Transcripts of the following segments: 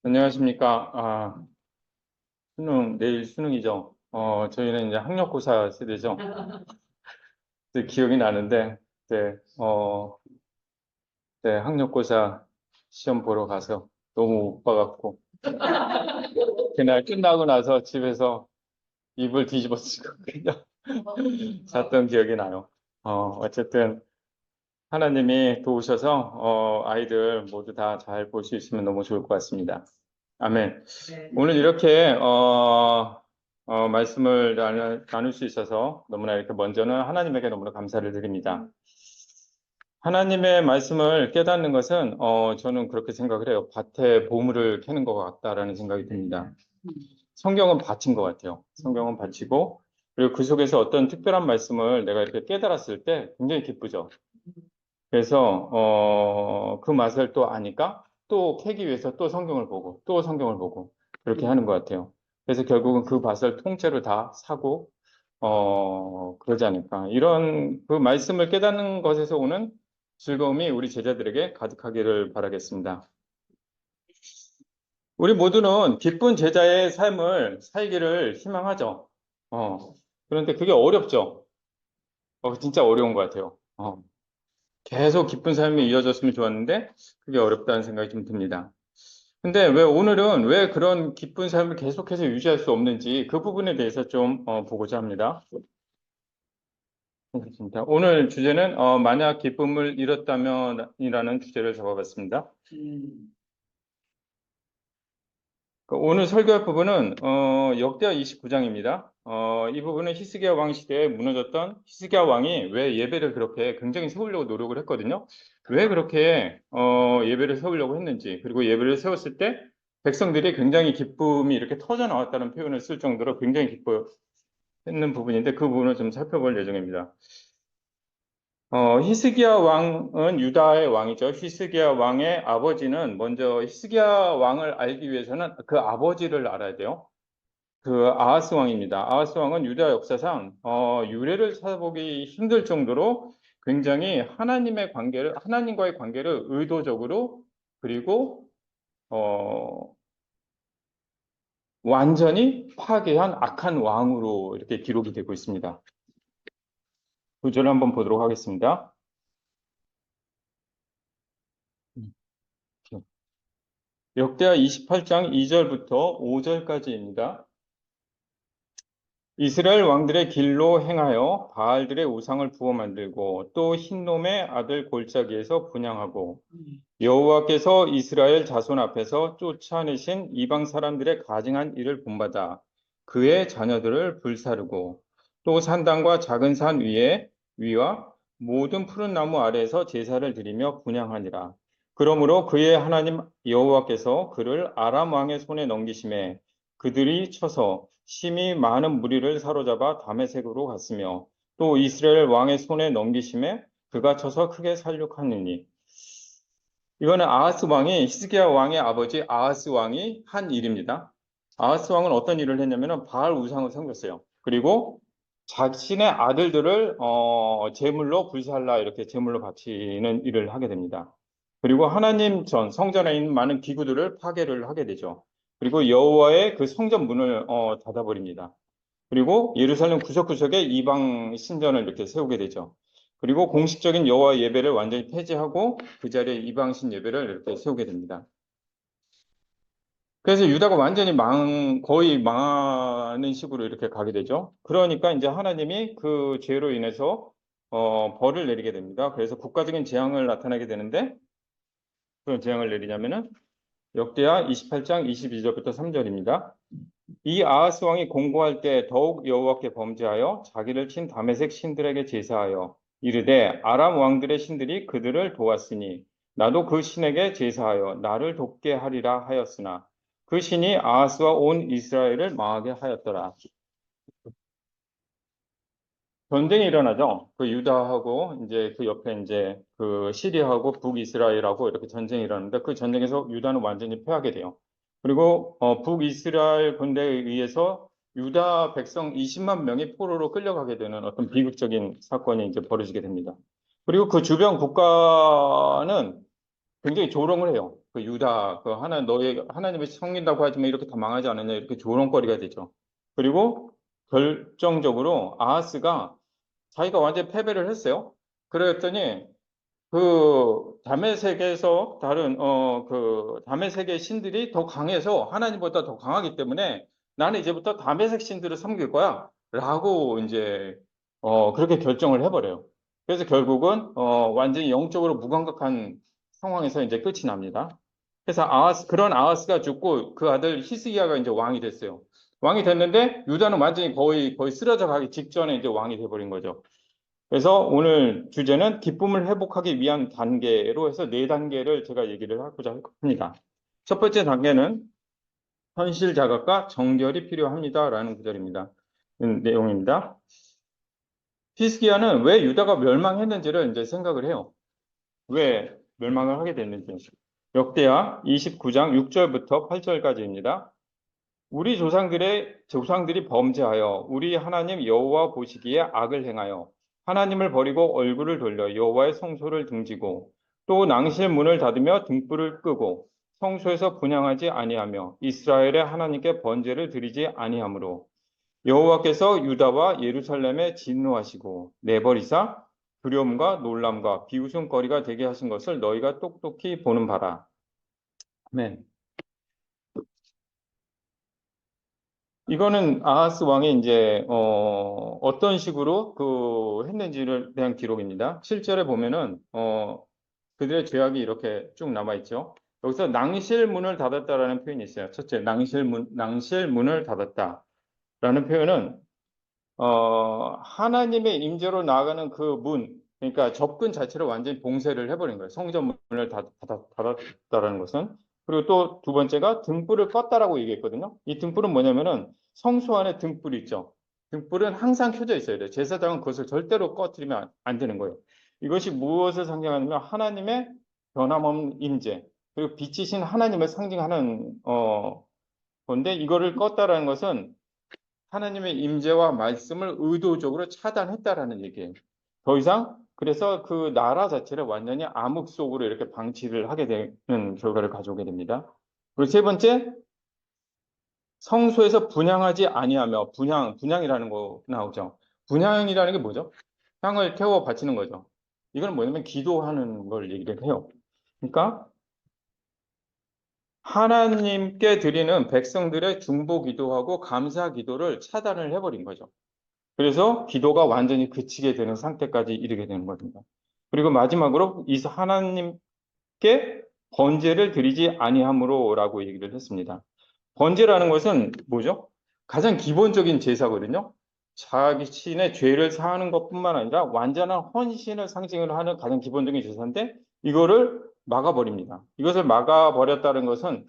안녕하십니까. 내일 수능이죠. 저희는 이제 학력고사 세대죠. 네, 기억이 나는데, 네, 네, 학력고사 시험 보러 가서 너무 못 봐갖고, 그날 끝나고 나서 집에서 이불 뒤집어 쓰고 그냥 잤던 기억이 나요. 어쨌든 하나님이 도우셔서, 아이들 모두 다 잘 볼 수 있으면 너무 좋을 것 같습니다. 아멘. 네. 오늘 이렇게 말씀을 나눌 수 있어서 너무나 이렇게 먼저는 하나님에게 너무나 감사를 드립니다. 하나님의 말씀을 깨닫는 것은 저는 그렇게 생각을 해요. 밭에 보물을 캐는 것 같다라는 생각이 듭니다. 성경은 밭인 것 같아요. 성경은 밭이고 그리고 그 속에서 어떤 특별한 말씀을 내가 이렇게 깨달았을 때 굉장히 기쁘죠. 그래서 그 맛을 또 아니까 또 캐기 위해서 또 성경을 보고 또 성경을 보고 그렇게 하는 것 같아요. 그래서 결국은 그 밭을 통째로 다 사고 그러지 않을까. 이런 그 말씀을 깨닫는 것에서 오는 즐거움이 우리 제자들에게 가득하기를 바라겠습니다. 우리 모두는 기쁜 제자의 삶을 살기를 희망하죠. 그런데 그게 어렵죠. 진짜 어려운 것 같아요. 계속 기쁜 삶이 이어졌으면 좋았는데 그게 어렵다는 생각이 좀 듭니다. 근데 왜 오늘은 왜 그런 기쁜 삶을 계속해서 유지할 수 없는지 그 부분에 대해서 좀 보고자 합니다. 그렇습니다. 오늘 주제는 만약 기쁨을 잃었다면이라는 주제를 잡아봤습니다. 오늘 설교할 부분은 역대하 29장입니다. 이 부분은 히스기야 왕 시대에 무너졌던 히스기야 왕이 왜 예배를 그렇게 굉장히 세우려고 노력을 했거든요. 왜 그렇게 예배를 세우려고 했는지, 그리고 예배를 세웠을 때 백성들이 굉장히 기쁨이 이렇게 터져 나왔다는 표현을 쓸 정도로 굉장히 기뻐했는 부분인데 그 부분을 좀 살펴볼 예정입니다. 히스기야 왕은 유다의 왕이죠. 히스기야 왕의 아버지는 먼저 히스기야 왕을 알기 위해서는 그 아버지를 알아야 돼요. 그 아하스 왕입니다. 아하스 왕은 유다 역사상 유래를 찾아보기 힘들 정도로 굉장히 하나님과의 관계를 의도적으로 그리고 완전히 파괴한 악한 왕으로 이렇게 기록이 되고 있습니다. 구절을 한번 보도록 하겠습니다. 역대하 28장 2절부터 5절까지입니다. 이스라엘 왕들의 길로 행하여 바알들의 우상을 부어 만들고 또 흰놈의 아들 골짜기에서 분향하고 여호와께서 이스라엘 자손 앞에서 쫓아내신 이방 사람들의 가증한 일을 본받아 그의 자녀들을 불사르고 또 산당과 작은 산 위와 모든 푸른 나무 아래에서 제사를 드리며 분향하니라. 그러므로 그의 하나님 여호와께서 그를 아람 왕의 손에 넘기심에 그들이 쳐서 심히 많은 무리를 사로잡아 다메섹으로 갔으며 또 이스라엘 왕의 손에 넘기심에 그가 쳐서 크게 살육하느니 이거는 아하스 왕이 히스기야 왕의 아버지 아하스 왕이 한 일입니다. 아하스 왕은 어떤 일을 했냐면은 바알 우상을 섬겼어요. 그리고 자신의 아들들을 제물로 불살라 이렇게 제물로 바치는 일을 하게 됩니다. 그리고 하나님 성전에 있는 많은 기구들을 파괴를 하게 되죠. 그리고 여호와의 그 성전 문을 닫아버립니다. 그리고 예루살렘 구석구석에 이방 신전을 이렇게 세우게 되죠. 그리고 공식적인 여호와 예배를 완전히 폐지하고 그 자리에 이방신 예배를 이렇게 세우게 됩니다. 그래서 유다가 완전히 거의 망하는 식으로 이렇게 가게 되죠. 그러니까 이제 하나님이 그 죄로 인해서 벌을 내리게 됩니다. 그래서 국가적인 재앙을 나타나게 되는데 그런 재앙을 내리냐면은 역대하 28장 22절부터 3절입니다. 이 아하스 왕이 공고할 때 더욱 여호와께 범죄하여 자기를 친 다메섹 신들에게 제사하여 이르되 아람 왕들의 신들이 그들을 도왔으니 나도 그 신에게 제사하여 나를 돕게 하리라 하였으나 그 신이 아하스와 온 이스라엘을 망하게 하였더라. 전쟁이 일어나죠. 그 유다하고 이제 그 옆에 이제 그 시리아하고 북이스라엘하고 이렇게 전쟁이 일어나는데 그 전쟁에서 유다는 완전히 패하게 돼요. 그리고 북이스라엘 군대에 의해서 유다 백성 20만 명이 포로로 끌려가게 되는 어떤 비극적인 사건이 이제 벌어지게 됩니다. 그리고 그 주변 국가는 굉장히 조롱을 해요. 그 유다, 그 너희 하나님을 섬긴다고 하지만 이렇게 다 망하지 않았냐, 이렇게 조롱거리가 되죠. 그리고 결정적으로 아하스가 자기가 완전 패배를 했어요. 그랬더니 그 담의 세계에서 다른 그 담의 세계의 신들이 더 강해서 하나님보다 더 강하기 때문에 나는 이제부터 담의색 신들을 섬길 거야라고 이제 그렇게 결정을 해버려요. 그래서 결국은 완전히 영적으로 무감각한 상황에서 이제 끝이 납니다. 그래서 그런 아하스가 죽고 그 아들 히스기야가 이제 왕이 됐어요. 왕이 됐는데 유다는 완전히 거의 쓰러져 가기 직전에 이제 왕이 돼버린 거죠. 그래서 오늘 주제는 기쁨을 회복하기 위한 단계로 해서 네 단계를 제가 얘기를 하고자 합니다. 첫 번째 단계는 현실 자각과 정결이 필요합니다라는 구절입니다. 내용입니다. 히스기야는 왜 유다가 멸망했는지를 이제 생각을 해요. 왜 멸망을 하게 됐는지. 역대하 29장 6절부터 8절까지입니다. 우리 조상들이 범죄하여 우리 하나님 여호와 보시기에 악을 행하여 하나님을 버리고 얼굴을 돌려 여호와의 성소를 등지고 또 낭실 문을 닫으며 등불을 끄고 성소에서 분향하지 아니하며 이스라엘의 하나님께 번제를 드리지 아니하므로 여호와께서 유다와 예루살렘에 진노하시고 내버리사 두려움과 놀람과 비웃음거리가 되게 하신 것을 너희가 똑똑히 보는 바라. 아멘. 이거는 아하스 왕이 이제 어떤 식으로 했는지를 대한 기록입니다. 7절에 보면은 그들의 죄악이 이렇게 쭉 남아 있죠. 여기서 낭실문을 닫았다라는 표현이 있어요. 첫째, 낭실문을 닫았다라는 표현은 하나님의 임재로 나아가는 그 문, 그러니까 접근 자체를 완전히 봉쇄를 해버린 거예요. 성전 문을 닫았다라는 것은. 그리고 또 두 번째가 등불을 껐다라고 얘기했거든요. 이 등불은 뭐냐면은 성소 안에 등불이 있죠. 등불은 항상 켜져 있어야 돼요. 제사장은 그것을 절대로 꺼뜨리면 안 되는 거예요. 이것이 무엇을 상징하냐면 하나님의 변함없는 임재, 그리고 빛이신 하나님을 상징하는 건데 이거를 껐다라는 것은 하나님의 임재와 말씀을 의도적으로 차단했다라는 얘기예요. 더 이상 그래서 그 나라 자체를 완전히 암흑 속으로 이렇게 방치를 하게 되는 결과를 가져오게 됩니다. 그리고 세 번째, 성소에서 분향하지 아니하며 분향이라는 거 나오죠. 분향이라는 게 뭐죠? 향을 태워 바치는 거죠. 이건 뭐냐면 기도하는 걸 얘기를 해요. 그러니까 하나님께 드리는 백성들의 중보 기도하고 감사 기도를 차단을 해버린 거죠. 그래서 기도가 완전히 그치게 되는 상태까지 이르게 되는 겁니다. 그리고 마지막으로 이 하나님께 번제를 드리지 아니함으로라고 얘기를 했습니다. 번제라는 것은 뭐죠? 가장 기본적인 제사거든요. 자신의 죄를 사하는 것뿐만 아니라 완전한 헌신을 상징을 하는 가장 기본적인 제사인데 이거를 막아버립니다. 이것을 막아버렸다는 것은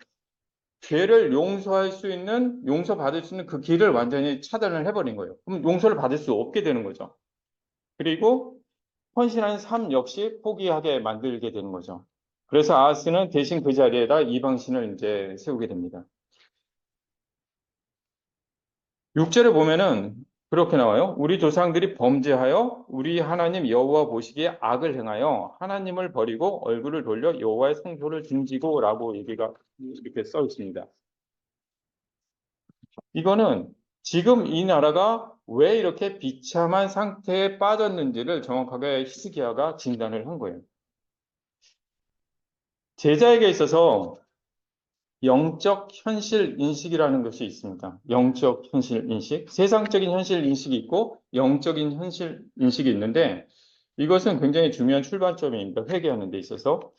죄를 용서받을 수 있는 그 길을 완전히 차단을 해버린 거예요. 그럼 용서를 받을 수 없게 되는 거죠. 그리고 헌신하는 삶 역시 포기하게 만들게 되는 거죠. 그래서 아하스는 대신 그 자리에다 이방신을 이제 세우게 됩니다. 6절에 보면은 그렇게 나와요. 우리 조상들이 범죄하여 우리 하나님 여호와 보시기에 악을 행하여 하나님을 버리고 얼굴을 돌려 여호와의 성소를 등지고라고 얘기가 이렇게 써 있습니다. 이거는 지금 이 나라가 왜 이렇게 비참한 상태에 빠졌는지를 정확하게 히스기야가 진단을 한 거예요. 제자에게 있어서 영적 현실 인식이라는 것이 있습니다. 영적 현실 인식, 세상적인 현실 인식이 있고 영적인 현실 인식이 있는데 이것은 굉장히 중요한 출발점입니다. 회개하는 데 있어서.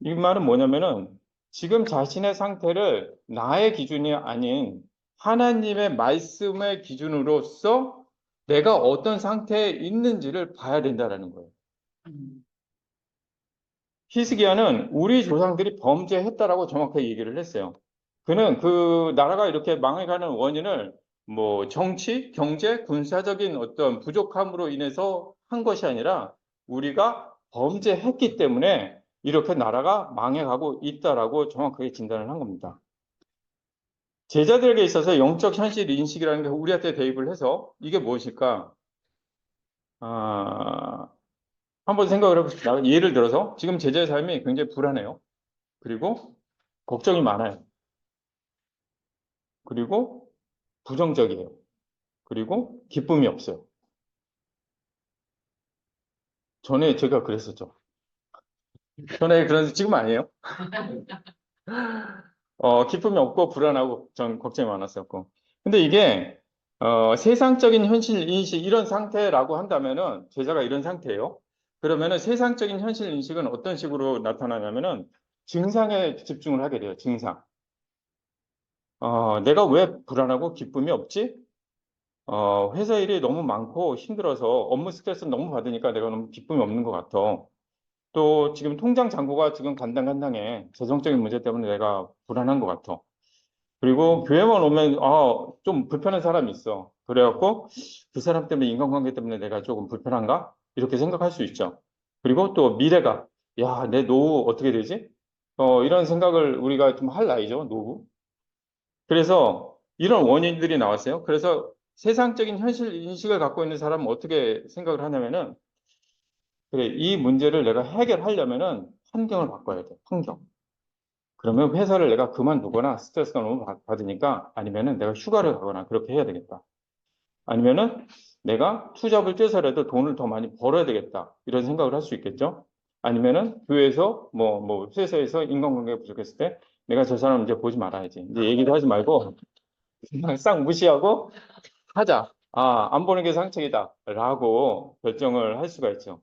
이 말은 뭐냐면은 지금 자신의 상태를 나의 기준이 아닌 하나님의 말씀의 기준으로서 내가 어떤 상태에 있는지를 봐야 된다는 거예요. 히스기야는 우리 조상들이 범죄했다라고 정확하게 얘기를 했어요. 그는 그 나라가 이렇게 망해가는 원인을 뭐 정치, 경제, 군사적인 어떤 부족함으로 인해서 한 것이 아니라 우리가 범죄했기 때문에 이렇게 나라가 망해가고 있다라고 정확하게 진단을 한 겁니다. 제자들에게 있어서 영적 현실 인식이라는 게 우리한테 대입을 해서 이게 무엇일까? 한번 생각을 해봅시다. 예를 들어서 지금 제자의 삶이 굉장히 불안해요. 그리고 걱정이 많아요. 그리고 부정적이에요. 그리고 기쁨이 없어요. 전에 제가 그랬었죠. 전에 그런 지금 아니에요. 기쁨이 없고 불안하고 전 걱정이 많았었고. 근데 이게 세상적인 현실 인식 이런 상태라고 한다면은 제자가 이런 상태예요. 그러면은 세상적인 현실 인식은 어떤 식으로 나타나냐면은 증상에 집중을 하게 돼요. 증상. 내가 왜 불안하고 기쁨이 없지? 회사 일이 너무 많고 힘들어서 업무 스트레스 너무 받으니까 내가 너무 기쁨이 없는 것 같아. 또 지금 통장 잔고가 지금 간당간당해. 재정적인 문제 때문에 내가 불안한 것 같아. 그리고 교회만 오면 좀 불편한 사람이 있어. 그래갖고 그 사람 때문에 인간관계 때문에 내가 조금 불편한가? 이렇게 생각할 수 있죠. 그리고 또 미래가 야, 내 노후 어떻게 되지? 이런 생각을 우리가 좀 할 나이죠, 노후. 그래서 이런 원인들이 나왔어요. 그래서 세상적인 현실 인식을 갖고 있는 사람은 어떻게 생각을 하냐면은 그래, 이 문제를 내가 해결하려면은 환경을 바꿔야 돼. 환경. 그러면 회사를 내가 그만두거나 스트레스가 너무 받으니까 아니면은 내가 휴가를 가거나 그렇게 해야 되겠다. 아니면은 내가 투잡을 떼서라도 돈을 더 많이 벌어야 되겠다. 이런 생각을 할 수 있겠죠. 아니면은 교회에서 회사에서 인간관계가 부족했을 때 내가 저 사람 이제 보지 말아야지. 이제 얘기도 하지 말고 그냥 싹 무시하고 하자. 안 보는 게 상책이다. 라고 결정을 할 수가 있죠.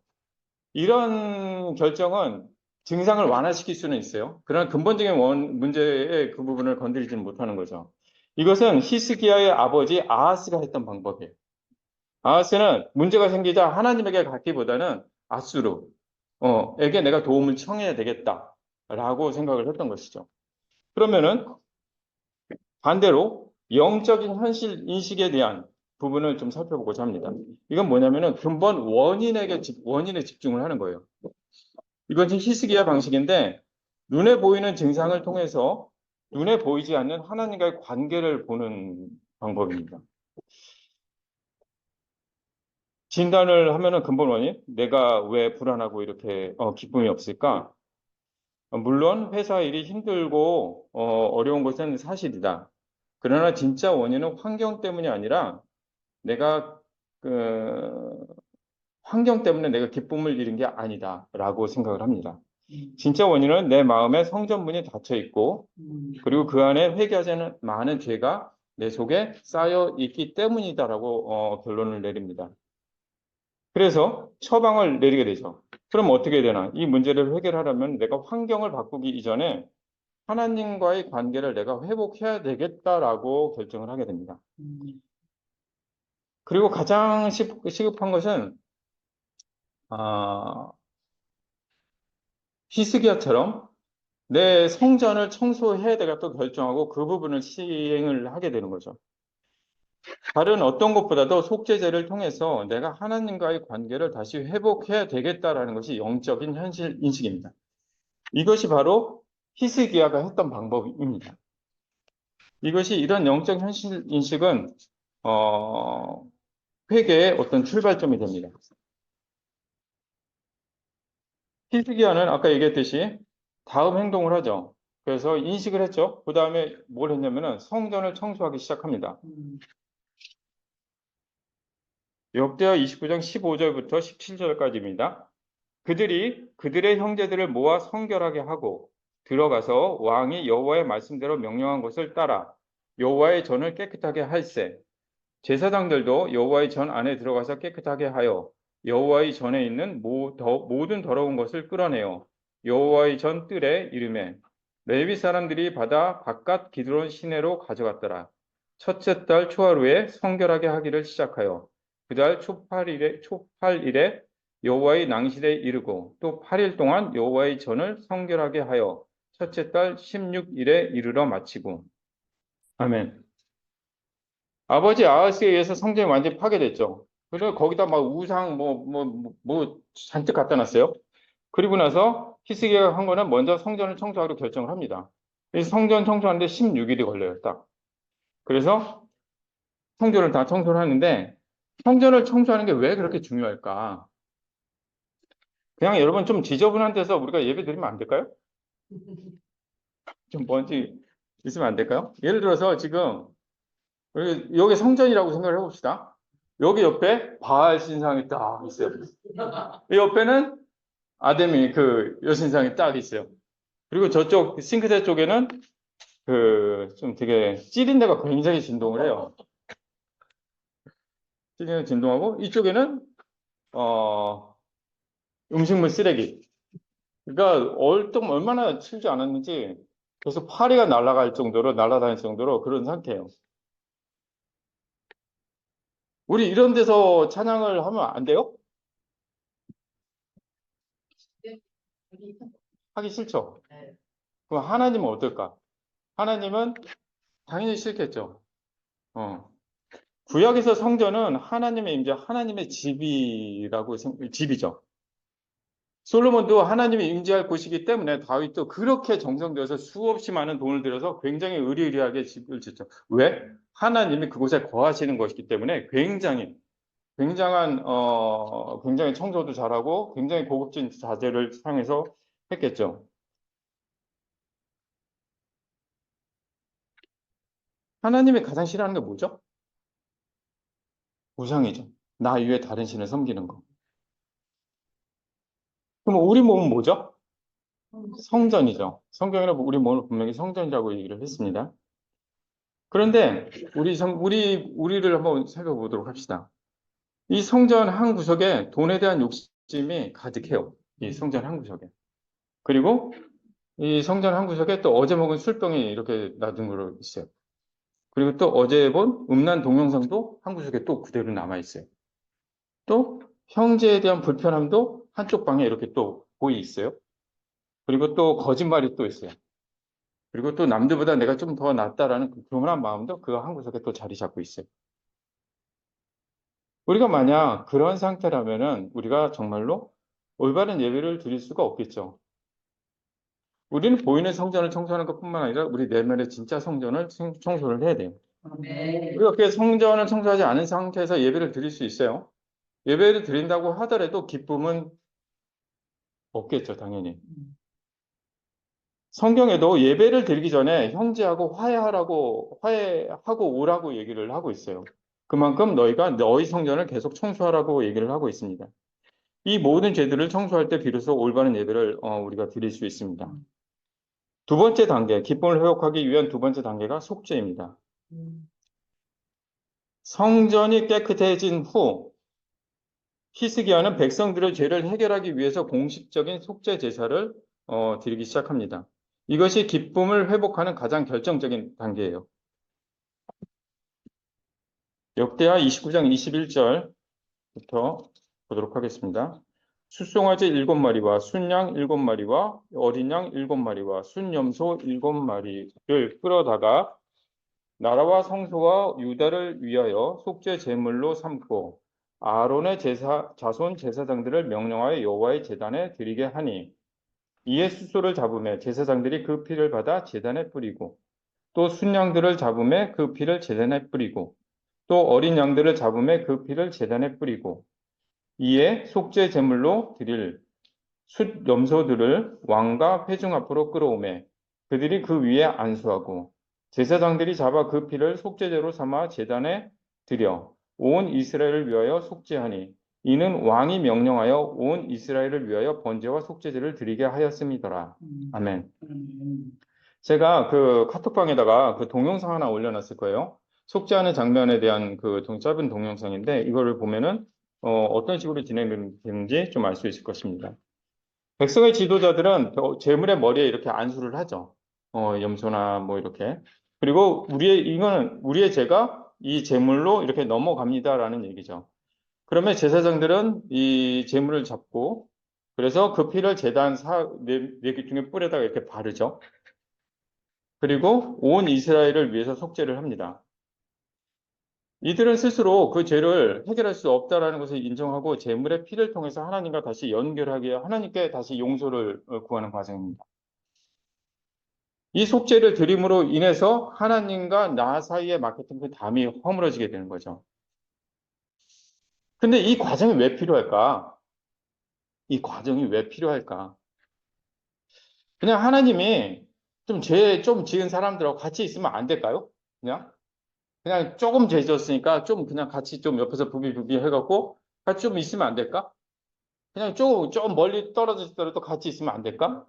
이런 결정은 증상을 완화시킬 수는 있어요. 그러나 근본적인 문제의 그 부분을 건드리지는 못하는 거죠. 이것은 히스기야의 아버지 아하스가 했던 방법이에요. 아하스는 문제가 생기자 하나님에게 갖기보다는 아수르, 에게 내가 도움을 청해야 되겠다라고 생각을 했던 것이죠. 그러면은 반대로 영적인 현실 인식에 대한 부분을 좀 살펴보고자 합니다. 이건 뭐냐면은 근본 원인에 집중을 하는 거예요. 이것이 히스기야 방식인데 눈에 보이는 증상을 통해서 눈에 보이지 않는 하나님과의 관계를 보는 방법입니다. 진단을 하면은 근본 원인, 내가 왜 불안하고 이렇게 기쁨이 없을까? 물론 회사 일이 힘들고 어려운 것은 사실이다. 그러나 진짜 원인은 환경 때문이 아니라 내가 그 환경 때문에 내가 기쁨을 잃은 게 아니다라고 생각을 합니다. 진짜 원인은 내 마음에 성전문이 닫혀 있고 그리고 그 안에 회개하지 않은 많은 죄가 내 속에 쌓여 있기 때문이다라고 결론을 내립니다. 그래서 처방을 내리게 되죠. 그럼 어떻게 해야 되나? 이 문제를 해결하려면 내가 환경을 바꾸기 이전에 하나님과의 관계를 내가 회복해야 되겠다라고 결정을 하게 됩니다. 그리고 가장 시급한 것은 아, 히스기야처럼 내 성전을 청소해야 되겠다고 결정하고 그 부분을 시행을 하게 되는 거죠. 다른 어떤 것보다도 속죄제를 통해서 내가 하나님과의 관계를 다시 회복해야 되겠다라는 것이 영적인 현실 인식입니다. 이것이 바로 히스기야가 했던 방법입니다. 이것이 이런 영적 현실 인식은 어, 회개의 어떤 출발점이 됩니다. 히스기야는 아까 얘기했듯이 다음 행동을 하죠. 그래서 인식을 했죠. 그 다음에 뭘 했냐면은 성전을 청소하기 시작합니다. 역대하 29장 15절부터 17절까지입니다. 그들이 그들의 형제들을 모아 성결하게 하고 들어가서 왕이 여호와의 말씀대로 명령한 것을 따라 여호와의 전을 깨끗하게 할세. 제사장들도 여호와의 전 안에 들어가서 깨끗하게 하여 여호와의 전에 있는 모든 더러운 것을 끌어내어 여호와의 전 뜰에 이르매 레위 사람들이 받아 바깥 기드론 시내로 가져갔더라. 첫째 달 초하루에 성결하게 하기를 시작하여 그달 초팔일에 여호와의 낭실에 이르고 또 8일 동안 여호와의 전을 성결하게 하여 첫째 달 16일에 이르러 마치고 아멘. 아버지 아하스에 의해서 성전이 완전히 파괴됐죠. 그래서 거기다 막 우상 잔뜩 갖다 놨어요. 그리고 나서 히스기야가 한 거는 먼저 성전을 청소하기로 결정을 합니다. 그래서 성전 청소하는데 16일이 걸려요, 딱. 그래서 성전을 다 청소를 하는데 성전을 청소하는 게 왜 그렇게 중요할까? 그냥 여러분 좀 지저분한 데서 우리가 예배 드리면 안 될까요? 좀 먼지 있으면 안 될까요? 예를 들어서 지금 여기 성전이라고 생각을 해봅시다. 여기 옆에 바알 신상이 딱 있어요. 이 옆에는 아데미 그 여신상이 딱 있어요. 그리고 저쪽 싱크대 쪽에는 그 좀 되게 찌린내가 굉장히 진동을 해요. 찌린내 진동하고 이쪽에는 어 음식물 쓰레기. 그러니까 얼마나 치우지 않았는지 계속 파리가 날아갈 정도로 날아다닐 정도로 그런 상태예요. 우리 이런 데서 찬양을 하면 안 돼요? 하기 싫죠. 그럼 하나님은 어떨까? 하나님은 당연히 싫겠죠. 어. 구약에서 성전은 하나님의 임재, 하나님의 집이라고 집이죠. 솔로몬도 하나님이 임재할 곳이기 때문에 다윗도 그렇게 정성들여서 수없이 많은 돈을 들여서 굉장히 의리의리하게 집을 짓죠. 왜? 하나님이 그곳에 거하시는 것이기 때문에 굉장히 청소도 잘하고 굉장히 고급진 자재를 사용해서 했겠죠. 하나님이 가장 싫어하는 게 뭐죠? 우상이죠. 나 이외에 다른 신을 섬기는 거. 그럼 우리 몸은 뭐죠? 성전이죠. 성경에는 우리 몸을 분명히 성전이라고 얘기를 했습니다. 그런데 우리를 한번 살펴보도록 합시다. 이 성전 한 구석에 돈에 대한 욕심이 가득해요. 이 성전 한 구석에. 그리고 이 성전 한 구석에 또 어제 먹은 술병이 이렇게 놔둔 걸로 있어요. 그리고 또 어제 본 음란 동영상도 한 구석에 또 그대로 남아 있어요. 또 형제에 대한 불편함도 한쪽 방에 이렇게 또 보이 있어요. 그리고 또 거짓말이 또 있어요. 그리고 또 남들보다 내가 좀 더 낫다라는 그 교만한 마음도 그 한 구석에 또 자리 잡고 있어요. 우리가 만약 그런 상태라면은 우리가 정말로 올바른 예배를 드릴 수가 없겠죠. 우리는 보이는 성전을 청소하는 것뿐만 아니라 우리 내면의 진짜 성전을 청소를 해야 돼요. 우리가 그렇게 성전을 청소하지 않은 상태에서 예배를 드릴 수 있어요. 예배를 드린다고 하더라도 기쁨은 없겠죠, 당연히. 성경에도 예배를 드리기 전에 형제하고 화해하고 오라고 얘기를 하고 있어요. 그만큼 너희가 너희 성전을 계속 청소하라고 얘기를 하고 있습니다. 이 모든 죄들을 청소할 때 비로소 올바른 예배를 우리가 드릴 수 있습니다. 두 번째 단계, 기쁨을 회복하기 위한 두 번째 단계가 속죄입니다. 성전이 깨끗해진 후 히스기야는 백성들의 죄를 해결하기 위해서 공식적인 속죄 제사를 드리기 시작합니다. 이것이 기쁨을 회복하는 가장 결정적인 단계예요. 역대하 29장 21절부터 보도록 하겠습니다. 숫송아지 7마리와 순양 7마리와 어린 양 7마리와 순염소 7마리를 끌어다가 나라와 성소와 유다를 위하여 속죄 제물로 삼고 아론의 자손 제사장들을 명령하여 여호와의 제단에 드리게 하니 이에 숫소를 잡음에 제사장들이 그 피를 받아 제단에 뿌리고 또 순양들을 잡음에 그 피를 제단에 뿌리고 또 어린 양들을 잡음에 그 피를 제단에 뿌리고 이에 속죄 제물로 드릴 숫 염소들을 왕과 회중 앞으로 끌어오매 그들이 그 위에 안수하고 제사장들이 잡아 그 피를 속죄제로 삼아 제단에 드려 온 이스라엘을 위하여 속죄하니 이는 왕이 명령하여 온 이스라엘을 위하여 번제와 속죄제를 드리게 하였음이더라. 아멘. 제가 그 카톡방에다가 그 동영상 하나 올려놨을 거예요. 속죄하는 장면에 대한 그 짧은 동영상인데 이거를 보면은 어떤 식으로 진행되는지 좀 알 수 있을 것입니다. 백성의 지도자들은 제물의 머리에 이렇게 안수를 하죠. 염소나 뭐 이렇게. 그리고 이거는 우리의 죄가 이 제물로 이렇게 넘어갑니다라는 얘기죠. 그러면 제사장들은 이 제물을 잡고 그래서 그 피를 제단 네 개 중에 뿔에다가 이렇게 바르죠. 그리고 온 이스라엘을 위해서 속죄를 합니다. 이들은 스스로 그 죄를 해결할 수 없다라는 것을 인정하고 제물의 피를 통해서 하나님과 다시 연결하게 하나님께 다시 용서를 구하는 과정입니다. 이 속죄를 드림으로 인해서 하나님과 나 사이에 막혔던 그 담이 허물어지게 되는 거죠. 근데 이 과정이 왜 필요할까? 이 과정이 왜 필요할까? 그냥 하나님이 좀 죄 좀 지은 사람들하고 같이 있으면 안 될까요? 그냥 조금 죄 지었으니까 좀 그냥 같이 좀 옆에서 부비부비 해갖고 같이 좀 있으면 안 될까? 그냥 좀 멀리 떨어져 있더라도 같이 있으면 안 될까?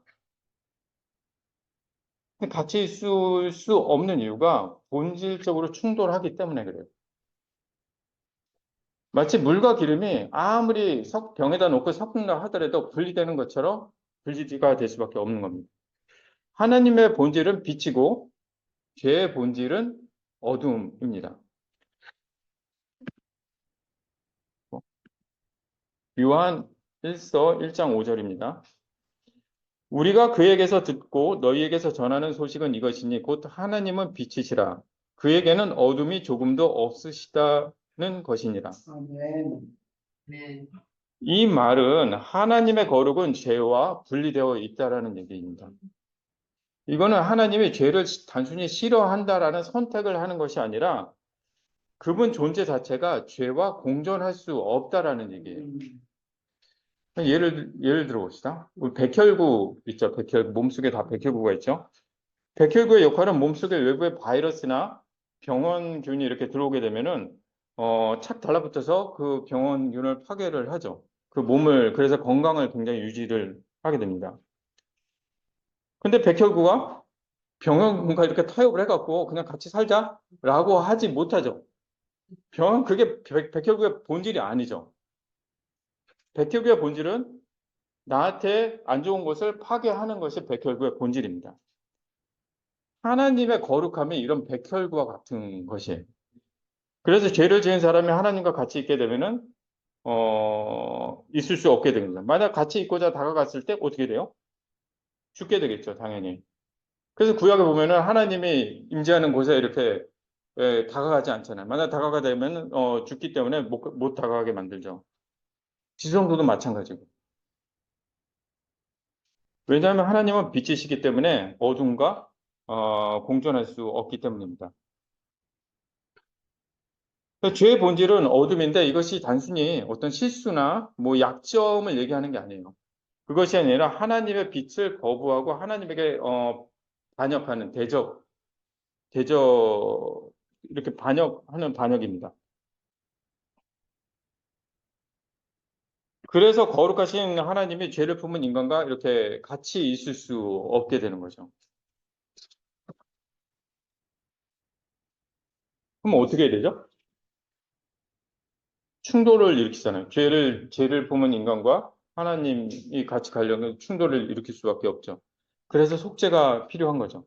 근데 같이 있을 수 없는 이유가 본질적으로 충돌하기 때문에 그래요. 마치 물과 기름이 아무리 병에다 놓고 섞는다 하더라도 분리되는 것처럼 분리가 될 수밖에 없는 겁니다. 하나님의 본질은 빛이고 죄의 본질은 어둠입니다. 요한 1서 1장 5절입니다. 우리가 그에게서 듣고 너희에게서 전하는 소식은 이것이니 곧 하나님은 빛이시라. 그에게는 어둠이 조금도 없으시다는 것이니라. 네. 이 말은 하나님의 거룩은 죄와 분리되어 있다라는 얘기입니다. 이거는 하나님이 죄를 단순히 싫어한다라는 선택을 하는 것이 아니라 그분 존재 자체가 죄와 공존할 수 없다라는 얘기예요. 예를 들어 봅시다. 우리 백혈구 있죠. 몸속에 다 백혈구가 있죠. 백혈구의 역할은 몸속에 외부의 바이러스나 병원균이 이렇게 들어오게 되면은 착 달라붙어서 그 병원균을 파괴를 하죠. 그래서 건강을 굉장히 유지를 하게 됩니다. 근데 백혈구가 병원균과 이렇게 타협을 해갖고 그냥 같이 살자라고 하지 못하죠. 그게 백혈구의 본질이 아니죠. 백혈구의 본질은 나한테 안 좋은 것을 파괴하는 것이 백혈구의 본질입니다. 하나님의 거룩함이 이런 백혈구와 같은 것이에요. 그래서 죄를 지은 사람이 하나님과 같이 있게 되면은 있을 수 없게 됩니다. 만약 같이 있고자 다가갔을 때 어떻게 돼요? 죽게 되겠죠, 당연히. 그래서 구약에 보면은 하나님이 임재하는 곳에 이렇게 다가가지 않잖아요. 만약 다가가게 되면 죽기 때문에 못 다가가게 만들죠. 지성도도 마찬가지고. 왜냐하면 하나님은 빛이시기 때문에 어둠과 공존할 수 없기 때문입니다. 죄의 본질은 어둠인데 이것이 단순히 어떤 실수나 뭐 약점을 얘기하는 게 아니에요. 그것이 아니라 하나님의 빛을 거부하고 하나님에게 반역하는 대적 이렇게 반역하는 반역입니다. 그래서 거룩하신 하나님이 죄를 품은 인간과 이렇게 같이 있을 수 없게 되는 거죠. 그럼 어떻게 해야 되죠? 충돌을 일으키잖아요. 죄를 품은 인간과 하나님이 같이 가려면 충돌을 일으킬 수밖에 없죠. 그래서 속죄가 필요한 거죠.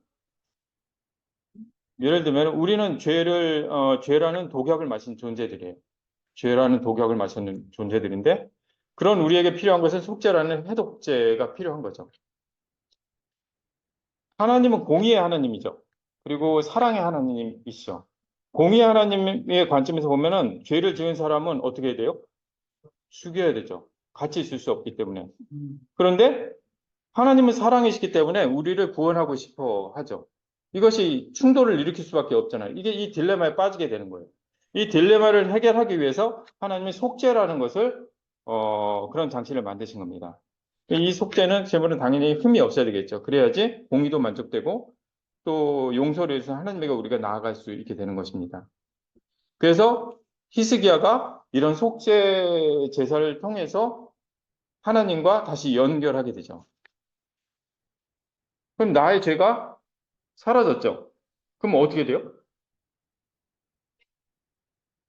예를 들면 우리는 죄라는 독약을 마신 존재들이에요. 죄라는 독약을 마시는 존재들인데 그런 우리에게 필요한 것은 속죄라는 해독제가 필요한 거죠. 하나님은 공의의 하나님이죠. 그리고 사랑의 하나님이시죠. 공의의 하나님의 관점에서 보면은 죄를 지은 사람은 어떻게 해야 돼요? 죽여야 되죠. 같이 있을 수 없기 때문에. 그런데 하나님은 사랑이시기 때문에 우리를 구원하고 싶어 하죠. 이것이 충돌을 일으킬 수밖에 없잖아요. 이게 이 딜레마에 빠지게 되는 거예요. 이 딜레마를 해결하기 위해서 하나님이 속죄라는 것을 그런 장치를 만드신 겁니다. 이 속죄는 제물은 당연히 흠이 없어야 되겠죠. 그래야지 공의도 만족되고 또 용서를 해서 하나님에게 우리가 나아갈 수 있게 되는 것입니다. 그래서 히스기야가 이런 속죄 제사를 통해서 하나님과 다시 연결하게 되죠. 그럼 나의 죄가 사라졌죠. 그럼 어떻게 돼요?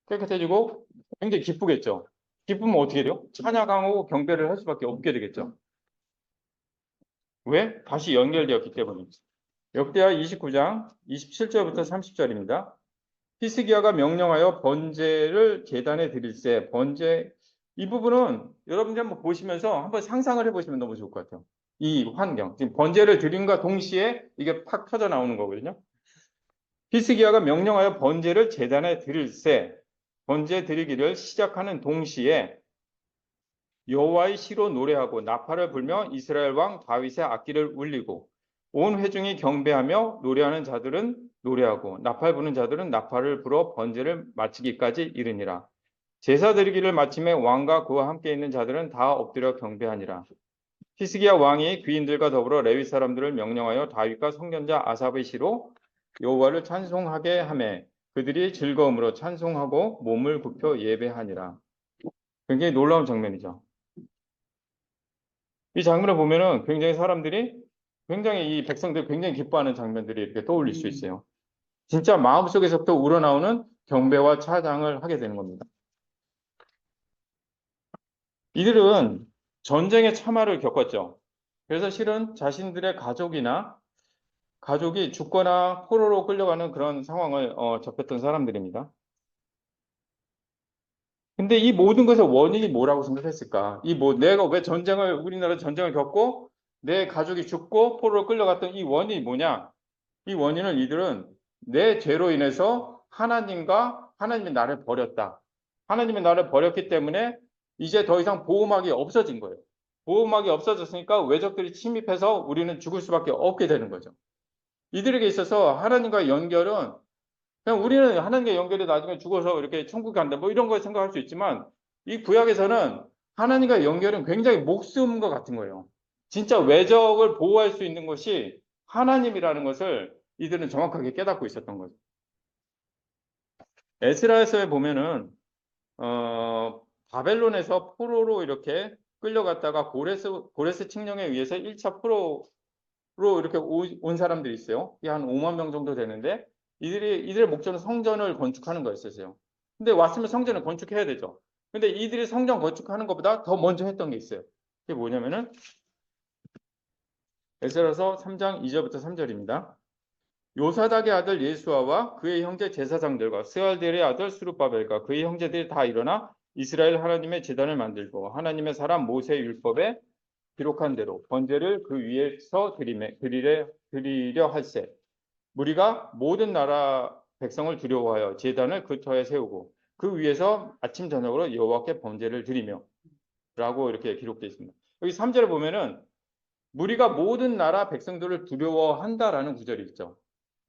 깨끗해지고 굉장히 기쁘겠죠. 기쁘면 어떻게 돼요? 찬양하고 경배를 할 수밖에 없게 되겠죠. 왜? 다시 연결되었기 때문입니다. 역대하 29장 27절부터 30절입니다. 히스기야가 명령하여 번제를 제단에 드릴세. 이 부분은 여러분들이 한번 보시면서 한번 상상을 해보시면 너무 좋을 것 같아요. 이 환경. 지금 번제를 드림과 동시에 이게 팍 터져 나오는 거거든요. 히스기야가 명령하여 번제를 제단에 드릴세. 번제 드리기를 시작하는 동시에 여호와의 시로 노래하고 나팔을 불며 이스라엘 왕 다윗의 악기를 울리고 온 회중이 경배하며 노래하는 자들은 노래하고 나팔 부는 자들은 나팔을 불어 번제를 마치기까지 이르니라. 제사 드리기를 마침에 왕과 그와 함께 있는 자들은 다 엎드려 경배하니라. 히스기야 왕이 귀인들과 더불어 레위 사람들을 명령하여 다윗과 선견자 아삽의 시로 여호와를 찬송하게 하매 그들이 즐거움으로 찬송하고 몸을 굽혀 예배하니라. 굉장히 놀라운 장면이죠. 이 장면을 보면은 굉장히 사람들이 굉장히 이 백성들이 굉장히 기뻐하는 장면들이 이렇게 떠올릴 수 있어요. 진짜 마음속에서부터 우러나오는 경배와 찬양을 하게 되는 겁니다. 이들은 전쟁의 참화를 겪었죠. 그래서 실은 자신들의 가족이 죽거나 포로로 끌려가는 그런 상황을 접했던 사람들입니다. 근데 이 모든 것의 원인이 뭐라고 생각했을까? 내가 왜 우리나라 전쟁을 겪고 내 가족이 죽고 포로로 끌려갔던 이 원인이 뭐냐? 이 원인은 이들은 내 죄로 인해서 하나님이 나를 버렸다. 하나님이 나를 버렸기 때문에 이제 더 이상 보호막이 없어진 거예요. 보호막이 없어졌으니까 외적들이 침입해서 우리는 죽을 수밖에 없게 되는 거죠. 이들에게 있어서 하나님과의 연결은 그냥 우리는 하나님과 연결이 나중에 죽어서 이렇게 천국 간다 뭐 이런 걸 생각할 수 있지만 이 구약에서는 하나님과 연결은 굉장히 목숨과 같은 거예요. 진짜 외적을 보호할 수 있는 것이 하나님이라는 것을 이들은 정확하게 깨닫고 있었던 거죠. 에스라에서에 보면은 바벨론에서 포로로 이렇게 끌려갔다가 고레스 칙령에 의해서 1차 포로로 이렇게 온 사람들이 있어요. 이게 한 5만 명 정도 되는데 이들의 목적은 성전을 건축하는 거였어요. 근데 왔으면 성전을 건축해야 되죠. 근데 이들이 성전 건축하는 것보다 더 먼저 했던 게 있어요. 그게 뭐냐면은 에스라서 3장 2절부터 3절입니다. 요사닥의 아들 예수아와 그의 형제 제사장들과 스알델의 아들 스룹바벨과 그의 형제들이 다 일어나 이스라엘 하나님의 제단을 만들고 하나님의 사람 모세의 율법에 기록한 대로 번제를 그 위에서 드리려 할세. 무리가 모든 나라 백성을 두려워하여 제단을 그 터에 세우고 그 위에서 아침 저녁으로 여호와께 번제를 드리며 라고 이렇게 기록되어 있습니다. 여기 3절에 보면은 무리가 모든 나라 백성들을 두려워한다라는 구절이 있죠.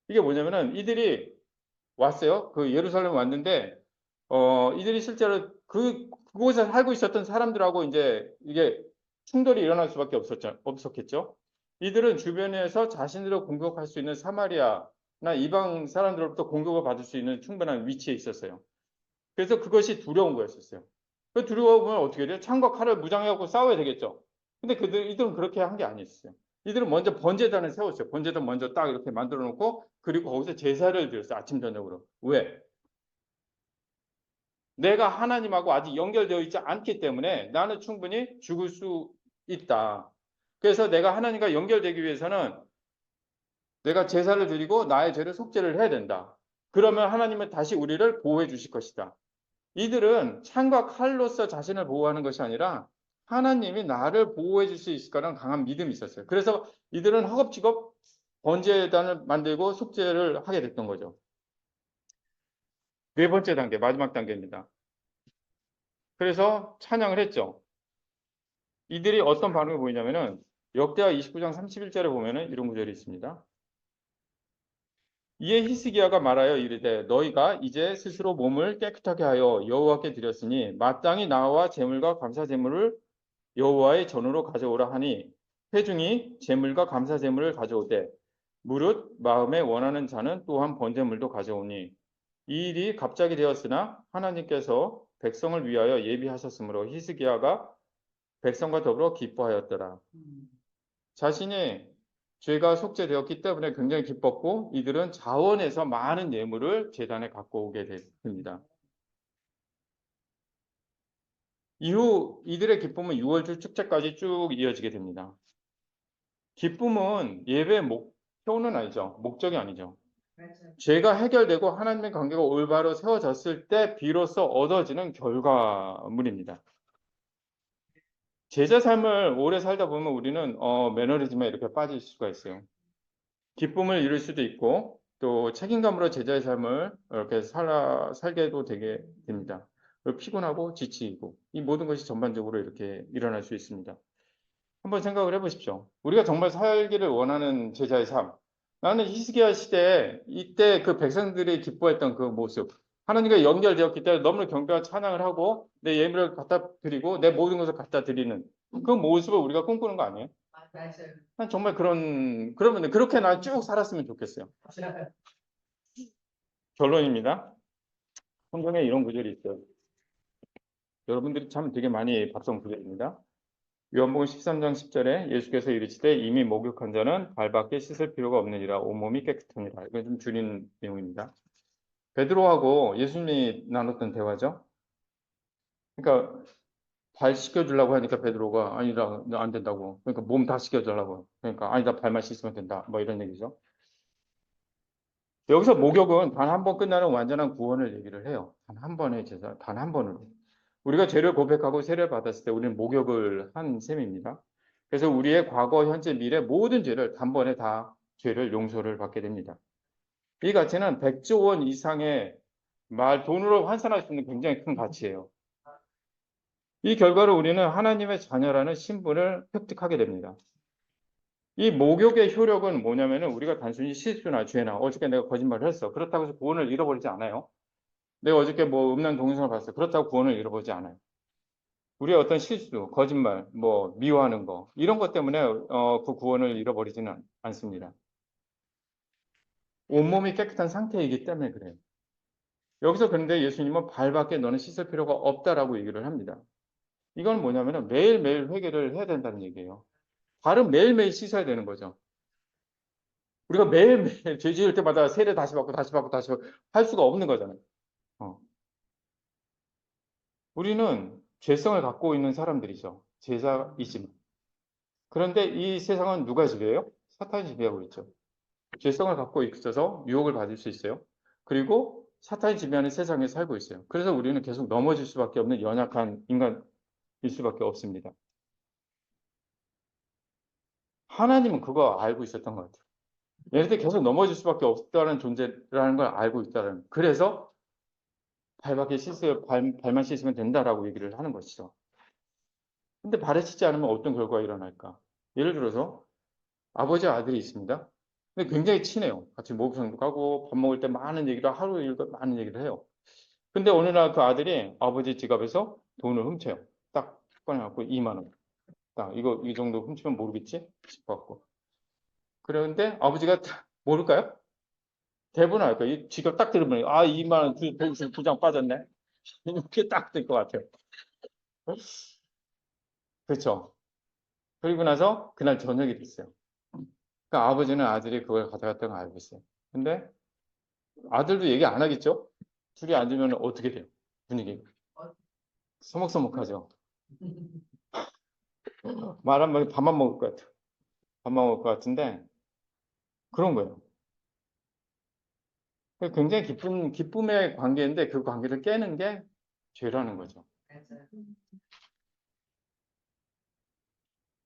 이게 뭐냐면은 이들이 왔어요. 그 예루살렘 왔는데 이들이 실제로 그곳에 살고 있었던 사람들하고 이제 이게 충돌이 일어날 수밖에 없었겠죠. 이들은 주변에서 자신들을 공격할 수 있는 사마리아나 이방 사람들로부터 공격을 받을 수 있는 충분한 위치에 있었어요. 그래서 그것이 두려운 거였었어요. 그 두려우면 어떻게 돼요? 창과 칼을 무장해갖고 싸워야 되겠죠. 근데 이들은 그렇게 한 게 아니었어요. 이들은 먼저 번제단을 세웠어요. 번제단 먼저 딱 이렇게 만들어 놓고 그리고 거기서 제사를 드렸어요. 아침 저녁으로. 왜? 내가 하나님하고 아직 연결되어 있지 않기 때문에 나는 충분히 죽을 수 있다. 그래서 내가 하나님과 연결되기 위해서는 내가 제사를 드리고 나의 죄를 속죄를 해야 된다. 그러면 하나님은 다시 우리를 보호해 주실 것이다. 이들은 창과 칼로서 자신을 보호하는 것이 아니라 하나님이 나를 보호해 줄 수 있을 거라는 강한 믿음이 있었어요. 그래서 이들은 허겁지겁 번제단을 만들고 속죄를 하게 됐던 거죠. 네 번째 단계, 마지막 단계입니다. 그래서 찬양을 했죠. 이들이 어떤 반응을 보이냐면은 역대하 29장 31절에 보면은 이런 구절이 있습니다. 이에 히스기야가 말하여 이르되 너희가 이제 스스로 몸을 깨끗하게 하여 여호와께 드렸으니 마땅히 나와 제물과 감사 제물을 여호와의 전으로 가져오라 하니 회중이 제물과 감사 제물을 가져오되 무릇 마음에 원하는 자는 또한 번제물도 가져오니 이 일이 갑자기 되었으나 하나님께서 백성을 위하여 예비하셨으므로 히스기야가 백성과 더불어 기뻐하였더라. 자신이 죄가 속죄되었기 때문에 굉장히 기뻤고 이들은 자원해서 많은 예물을 제단에 갖고 오게 됩니다. 이후 이들의 기쁨은 6월절 축제까지 쭉 이어지게 됩니다. 기쁨은 예배의 목표는 아니죠. 목적이 아니죠. 죄가 해결되고 하나님의 관계가 올바로 세워졌을 때 비로소 얻어지는 결과물입니다. 제자 삶을 오래 살다 보면 우리는 매너리즘에 이렇게 빠질 수가 있어요. 기쁨을 잃을 수도 있고 또 책임감으로 제자의 삶을 이렇게 살게도 되게 됩니다. 피곤하고 지치고 이 모든 것이 전반적으로 이렇게 일어날 수 있습니다. 한번 생각을 해보십시오. 우리가 정말 살기를 원하는 제자의 삶. 나는 히스기야 시대에 이때 그 백성들이 기뻐했던 그 모습, 하나님과 연결되었기 때문에 너무나 경배와 찬양을 하고 내 예물을 갖다 드리고 내 모든 것을 갖다 드리는 그 모습을 우리가 꿈꾸는 거 아니에요? 맞아요. 난 정말 그러면 그렇게 난 쭉 살았으면 좋겠어요. 결론입니다. 성경에 이런 구절이 있어요. 여러분들이 참 되게 많이 봤던 구절입니다. 요한복음 13장 10절에 예수께서 이르시되 이미 목욕한 자는 발밖에 씻을 필요가 없느니라 온몸이 깨끗하니라. 이건 좀 줄인 내용입니다. 베드로하고 예수님이 나눴던 대화죠. 그러니까 발 씻겨주려고 하니까 베드로가 아니다, 안 된다고. 그러니까 몸 다 씻겨주려고. 그러니까 아니다, 발만 씻으면 된다. 뭐 이런 얘기죠. 여기서 목욕은 단 한 번 끝나는 완전한 구원을 얘기를 해요. 단 한 번의 제사, 단 한 번으로. 우리가 죄를 고백하고 세례를 받았을 때 우리는 목욕을 한 셈입니다. 그래서 우리의 과거, 현재, 미래 모든 죄를 단번에 다 죄를 용서를 받게 됩니다. 이 가치는 100조 원 이상의 돈으로 환산할 수 있는 굉장히 큰 가치예요. 이 결과로 우리는 하나님의 자녀라는 신분을 획득하게 됩니다. 이 목욕의 효력은 뭐냐면은 우리가 단순히 실수나 죄나 어저께 내가 거짓말을 했어. 그렇다고 해서 구원을 잃어버리지 않아요. 내가 어저께 뭐 음란 동영상을 봤어. 그렇다고 구원을 잃어버리지 않아요. 우리의 어떤 실수, 거짓말, 뭐 미워하는 거 이런 것 때문에 그 구원을 잃어버리지는 않습니다. 온몸이 깨끗한 상태이기 때문에 그래요. 여기서 그런데 예수님은 발밖에 너는 씻을 필요가 없다라고 얘기를 합니다. 이건 뭐냐면은 매일매일 회개를 해야 된다는 얘기예요. 발은 매일매일 씻어야 되는 거죠. 우리가 매일매일 죄 지을 때마다 세례 다시 받고 다시 받고 다시 받고 할 수가 없는 거잖아요. 어. 우리는 죄성을 갖고 있는 사람들이죠. 제자이지만. 그런데 이 세상은 누가 지배해요? 사탄이 지배하고 있죠. 죄성을 갖고 있어서 유혹을 받을 수 있어요. 그리고 사탄이 지배하는 세상에 살고 있어요. 그래서 우리는 계속 넘어질 수밖에 없는 연약한 인간일 수밖에 없습니다. 하나님은 그거 알고 있었던 것 같아요. 얘네들 계속 넘어질 수밖에 없다는 존재라는 걸 알고 있다는. 그래서 발밖에 발만 씻으면 된다라고 얘기를 하는 것이죠. 근데 발을 씻지 않으면 어떤 결과가 일어날까? 예를 들어서 아버지와 아들이 있습니다. 근데 굉장히 친해요. 같이 목욕탕도 가고 밥 먹을 때 많은 얘기를 하루 일과 많은 얘기를 해요. 근데 어느 날 그 아들이 아버지 지갑에서 돈을 훔쳐요. 딱 꺼내갖고 2만 원. 딱 이거 이 정도 훔치면 모르겠지 싶어갖고. 그런데 아버지가 모를까요? 대부분 알 거예요. 이 지갑 딱 들으면 2만 원 두 장 빠졌네. 이렇게 딱 될 것 같아요. 그렇죠. 그리고 나서 그날 저녁이 됐어요. 그러니까 아버지는 아들이 그걸 가져갔다는 걸 알고 있어요. 근데 아들도 얘기 안 하겠죠? 둘이 앉으면 어떻게 돼요? 분위기. 서먹서먹하죠. 말 한마디 밥만 먹을 것 같아요. 밥만 먹을 것 같은데 그런 거예요. 굉장히 기쁨의 관계인데 그 관계를 깨는 게 죄라는 거죠.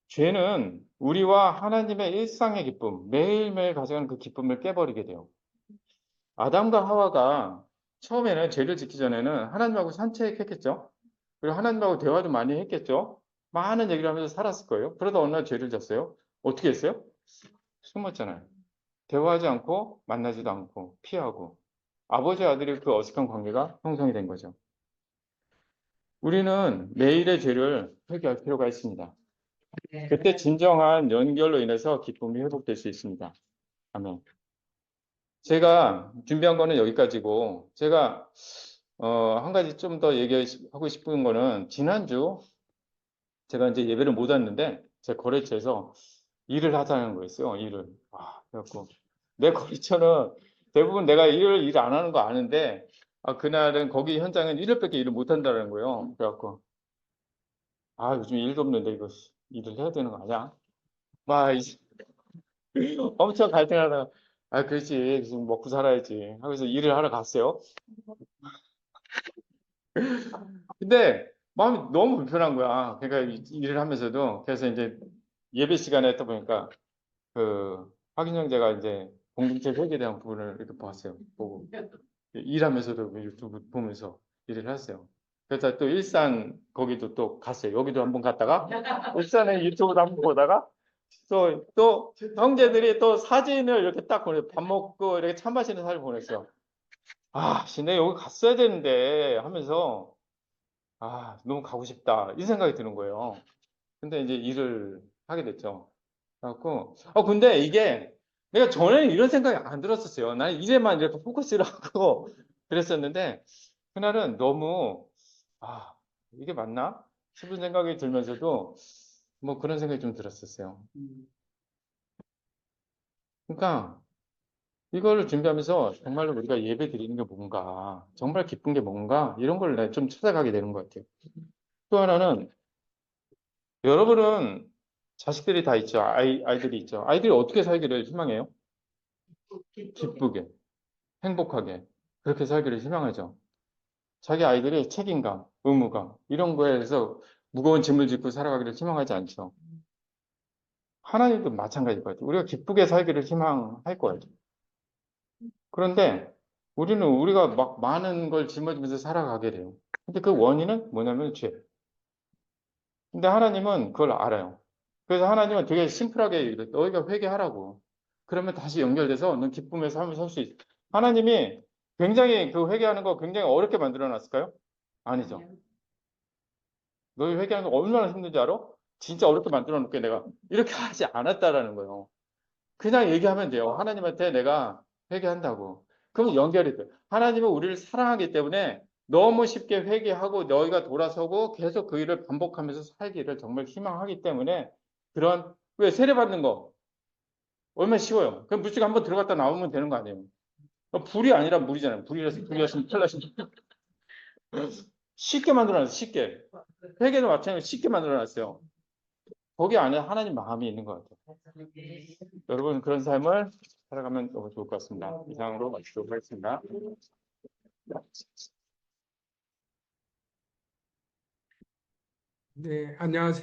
죄는 우리와 하나님의 일상의 기쁨, 매일매일 가져가는 그 기쁨을 깨버리게 돼요. 아담과 하와가 처음에는 죄를 짓기 전에는 하나님하고 산책했겠죠. 그리고 하나님하고 대화도 많이 했겠죠. 많은 얘기를 하면서 살았을 거예요. 그러다 어느 날 죄를 졌어요. 어떻게 했어요? 숨었잖아요. 대화하지 않고 만나지도 않고 피하고 아버지와 아들의 그 어색한 관계가 형성이 된 거죠. 우리는 매일의 죄를 회개할 필요가 있습니다. 그때 진정한 연결로 인해서 기쁨이 회복될 수 있습니다. 아멘. 제가 준비한 거는 여기까지고 제가 한 가지 좀 더 얘기하고 싶은 거는 지난주 제가 이제 예배를 못 왔는데 제 거래처에서 일을 하자는 거였어요. 일을. 그래갖고 내 거래처는 대부분 내가 일 안 하는 거 아는데 그날은 거기 현장은 일요일밖에 일을 못 한다는 거예요. 그래갖고 요즘 일도 없는데 이거 일을 해야 되는 거 아니야? 막 엄청 갈등하다가 그렇지 지금 먹고 살아야지 하고서 일을 하러 갔어요. 근데 마음이 너무 불편한 거야. 그러니까 일을 하면서도 그래서 이제 예배 시간에 했다 보니까 그 확인 형제가 이제 공동체 회계에 대한 부분을 이렇게 봤어요. 보고 일하면서도 유튜브 보면서 일을 했어요. 그래서 또 일산 거기도 또 갔어요. 여기도 한번 갔다가 일산에 유튜브도 한번 보다가 또 형제들이 또 사진을 이렇게 딱 보내 밥 먹고 이렇게 차 마시는 사진 보냈어요. 내가 여기 갔어야 되는데 하면서 너무 가고 싶다. 이 생각이 드는 거예요. 근데 이제 일을 하게 됐죠. 그래갖고, 근데 이게 내가 전에는 이런 생각이 안 들었었어요. 나는 일에만 이렇게 포커스를 하고 그랬었는데, 그날은 너무, 아, 이게 맞나? 싶은 생각이 들면서도 뭐 그런 생각이 좀 들었었어요. 그러니까 이거를 준비하면서 정말로 우리가 예배 드리는 게 뭔가, 정말 기쁜 게 뭔가, 이런 걸 내가 좀 찾아가게 되는 것 같아요. 또 하나는 여러분은 자식들이 다 있죠. 아이들이 있죠. 아이들이 어떻게 살기를 희망해요? 기쁘게, 행복하게, 그렇게 살기를 희망하죠. 자기 아이들의 책임감, 의무감, 이런 거에 대해서 무거운 짐을 짓고 살아가기를 희망하지 않죠. 하나님도 마찬가지일 것 같아요. 우리가 기쁘게 살기를 희망할 거예요. 그런데 우리가 막 많은 걸 짊어지면서 살아가게 돼요. 근데 그 원인은 뭐냐면 죄. 근데 하나님은 그걸 알아요. 그래서 하나님은 되게 심플하게 이래. 너희가 회개하라고. 그러면 다시 연결돼서 넌 기쁨의 삶을 살 수 있어. 하나님이 굉장히 그 회개하는 거 굉장히 어렵게 만들어 놨을까요? 아니죠. 너희 회개하는 거 얼마나 힘든지 알아? 진짜 어렵게 만들어 놓게 내가 이렇게 하지 않았다라는 거예요. 그냥 얘기하면 돼요. 하나님한테 내가 회개한다고. 그럼 연결이 돼요. 하나님은 우리를 사랑하기 때문에 너무 쉽게 회개하고 너희가 돌아서고 계속 그 일을 반복하면서 살기를 정말 희망하기 때문에 왜 세례받는 거 얼마나 쉬워요. 그럼 물속에 한번 들어갔다 나오면 되는 거 아니에요. 불이 아니라 물이잖아요. 불이었으면 탈라신 쉽게 만들어놨어요. 쉽게. 회개도 마찬가지로 쉽게 만들어놨어요. 거기 안에 하나님 마음이 있는 것 같아요. 여러분 그런 삶을 살아가면 너무 좋을 것 같습니다. 이상으로 마치도록 하겠습니다. 네, 안녕하세요.